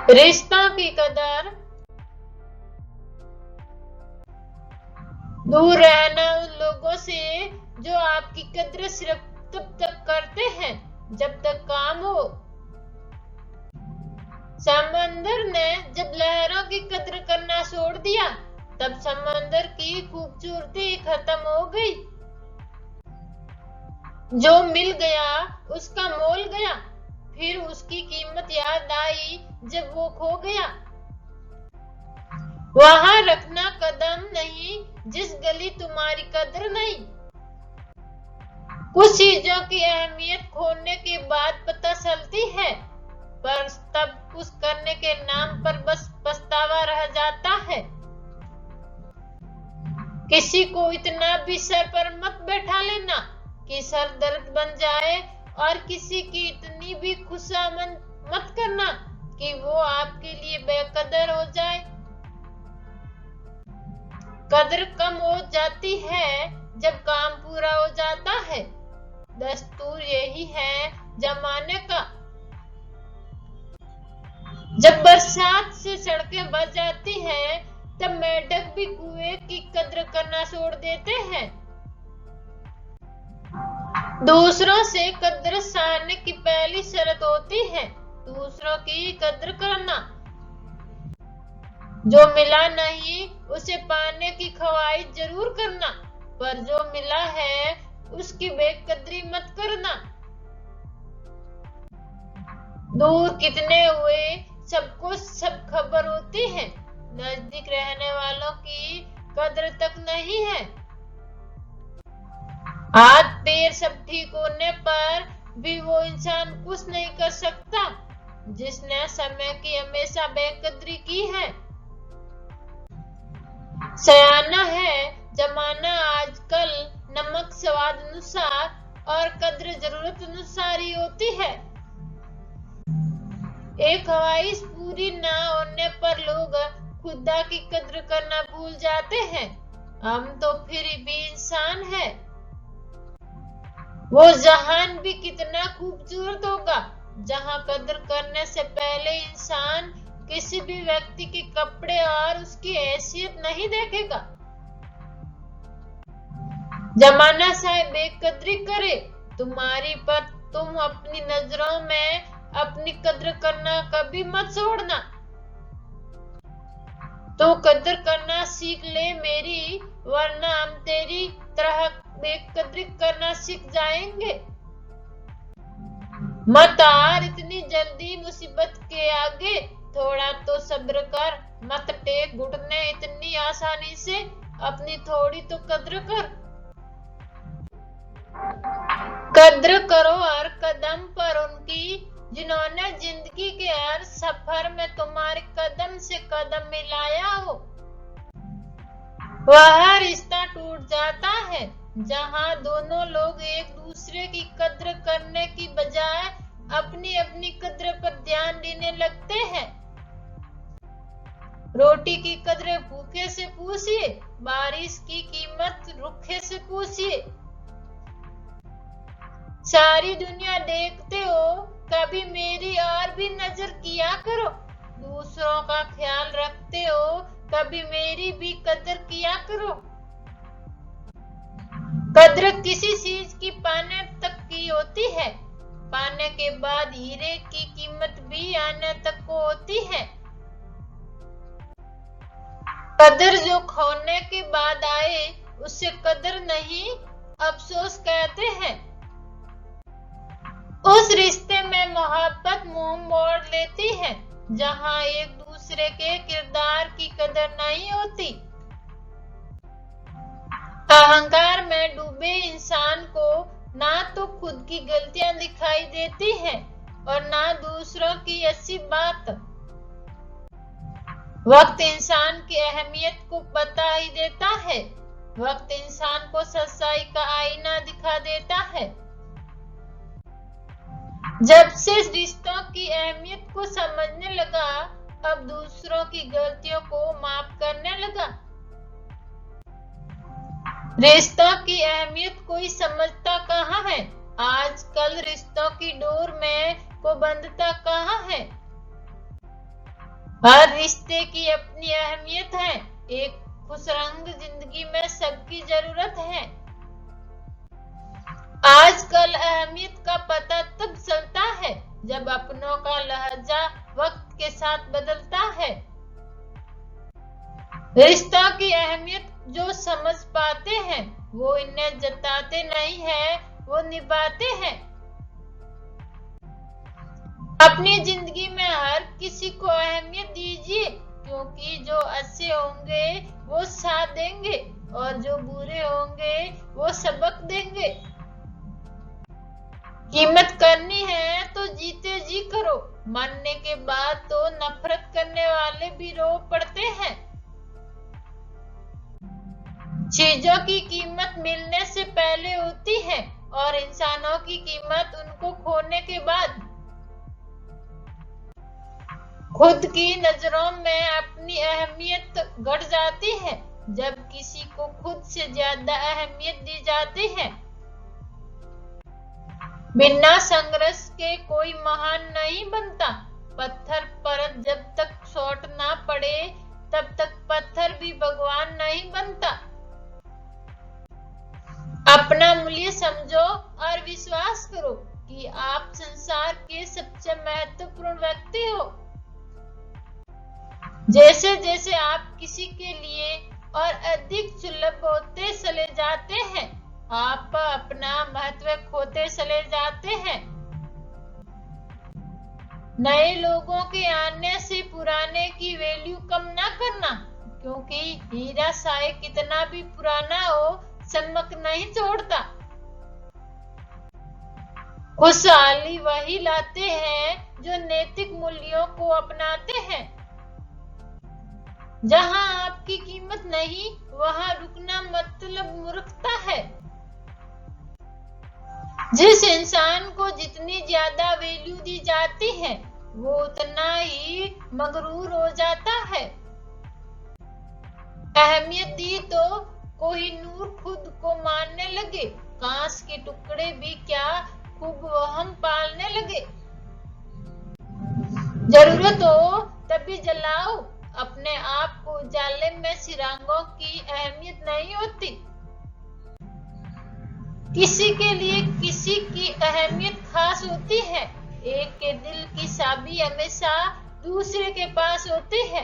रिश्तों की कदर। दूर रहना उन लोगों से जो आपकी कद्र सिर्फ तब तक करते हैं जब तक काम हो। समंदर ने जब लहरों की कद्र करना छोड़ दिया तब समंदर की खूबसूरती खत्म हो गई। जो मिल गया उसका मोल गया, फिर उसकी कीमत याद आई जब वो खो गया। वहां रखना कदम नहीं जिस गली तुम्हारी कद्र नहीं। कुछ चीजों की अहमियत खोने के बाद पता चलती है, पर तब कुछ करने के नाम पर बस पछतावा रह जाता है। किसी को इतना भी सर पर मत बैठा लेना कि सर दर्द बन जाए, और किसी की इतनी भी खुशामद मत करना कि वो आपके लिए बेकदर हो जाए। कद्र कम हो जाती है जब काम पूरा हो जाता है। दस्तूर यही है जमाने का। जब बरसात से सड़कें बच जाती हैं, तब मेंढक भी कुएं की कद्र करना छोड़ देते हैं। दूसरों से कद्र सहने की पहली शर्त होती है दूसरों की कद्र करना। जो मिला नहीं उसे पाने की ख्वाहिश जरूर करना, पर जो मिला है उसकी बेकदरी मत करना। दूर कितने हुए सबको सब खबर होती है, नजदीक रहने वालों की कद्र तक नहीं है। हाथ पैर सब ठीक होने पर भी वो इंसान कुछ नहीं कर सकता जिसने समय की हमेशा बेकदरी की है। सयाना है जमाना आजकल, नमक स्वाद अनुसार और कद्र जरूरत अनुसार ही होती है। एक ख्वाहिश पूरी ना होने पर लोग खुदा की कद्र करना भूल जाते हैं। हम तो फिर भी इंसान है। वो जहान भी कितना खूबसूरत होगा जहां कद्र करने से पहले इंसान किसी भी व्यक्ति के कपड़े और उसकी हैसियत नहीं देखेगा। जमाना चाहे बेकदरी करे तुम्हारी, पर तुम अपनी नजरों में अपनी कद्र करना कभी मत छोड़ना। तो कद्र करना सीख ले मेरी, वरना हम तेरी तरह बेकदरी करना सीख जाएंगे। मत हार इतनी जल्दी मुसीबत के आगे, थोड़ा तो सब्र कर, मत टेक घुटने इतनी आसानी से, अपनी थोड़ी तो कद्र कर। कद्र करो हर कदम पर उनकी जिन्होंने जिंदगी के हर सफर में तुम्हारे कदम से कदम मिलाया हो। वह रिश्ता टूट जाता है जहां दोनों लोग एक दूसरे की कद्र करने की बजाय अपनी अपनी कद्र पर ध्यान देने लगते हैं। रोटी की कद्र भूखे से पूछिए, बारिश की कीमत रूखे से पूछिए। सारी दुनिया देखते हो, कभी मेरी और भी नजर किया करो। दूसरों का ख्याल रखते हो, कभी मेरी भी कद्र किया करो। कद्र किसी चीज की पाने तक की होती है, पाने के बाद हीरे की कीमत भी आने तक को होती है। कद्र जो खोने के बाद आए उसे कद्र नहीं अफसोस कहते हैं। उस रिश्ते में मोहब्बत मुंह मोड़ लेती है जहां एक दूसरे के किरदार की कदर नहीं होती। अहंकार में डूबे इंसान को ना तो खुद की गलतियां दिखाई देती हैं और ना दूसरों की अच्छी बात। वक्त इंसान की अहमियत को बता ही देता है। वक्त इंसान को सच्चाई का आईना दिखा देता है। जब से रिश्तों की अहमियत को समझने लगा, अब दूसरों की गलतियों को माफ करने लगा। रिश्तों की अहमियत कोई समझता कहाँ है? आजकल रिश्तों की डोर में को बंधता कहाँ है? हर रिश्ते की अपनी अहमियत है। एक खुशरंग जिंदगी में सबकी जरूरत है। आजकल अहमियत का पता तब चलता है जब अपनों का लहजा वक्त के साथ बदलता है। रिश्तों की अहमियत जो समझ पाते हैं वो इन्हें जताते नहीं है, वो निभाते हैं। अपनी जिंदगी में हर किसी को अहमियत दीजिए, क्योंकि जो अच्छे होंगे वो साथ देंगे और जो बुरे होंगे वो सबक देंगे। कीमत करनी है तो जीते जी करो, मरने के बाद तो नफरत करने वाले भी रो पड़ते हैं। चीजों की कीमत मिलने से पहले होती है और इंसानों की कीमत उनको खोने के बाद। खुद की नजरों में अपनी अहमियत घट जाती है जब किसी को खुद से ज्यादा अहमियत दी जाती है। बिना संघर्ष के कोई महान नहीं बनता। पत्थर पर जब तक चोट ना पड़े तब तक पत्थर भी भगवान नहीं बनता। अपना मूल्य समझो और विश्वास करो कि आप संसार के सबसे महत्वपूर्ण व्यक्ति हो। जैसे जैसे आप किसी के लिए और अधिक सुलभ होते चले जाते हैं, आप अपना महत्व खोते चले जाते हैं। नए लोगों के आने से पुराने की वैल्यू कम ना करना, क्योंकि हीरा चाहे कितना भी पुराना हो चमक नहीं छोड़ता। खुशहाली वही लाते हैं जो नैतिक मूल्यों को अपनाते हैं। जहां आपकी कीमत नहीं वहां रुकना मतलब मूर्खता है। जिस इंसान को जितनी ज्यादा वैल्यू दी जाती है वो उतना ही मगरूर हो जाता है। अहमियत दी तो कोहिनूर खुद को मारने लगे, कांच के टुकड़े भी क्या खूब वहम पालने लगे। जरूरत हो तभी जलाओ, अपने आप को उजाले में सिरांगों की अहमियत नहीं होती। किसी के लिए किसी की अहमियत खास होती है। एक के दिल की चाबी हमेशा दूसरे के पास होती है।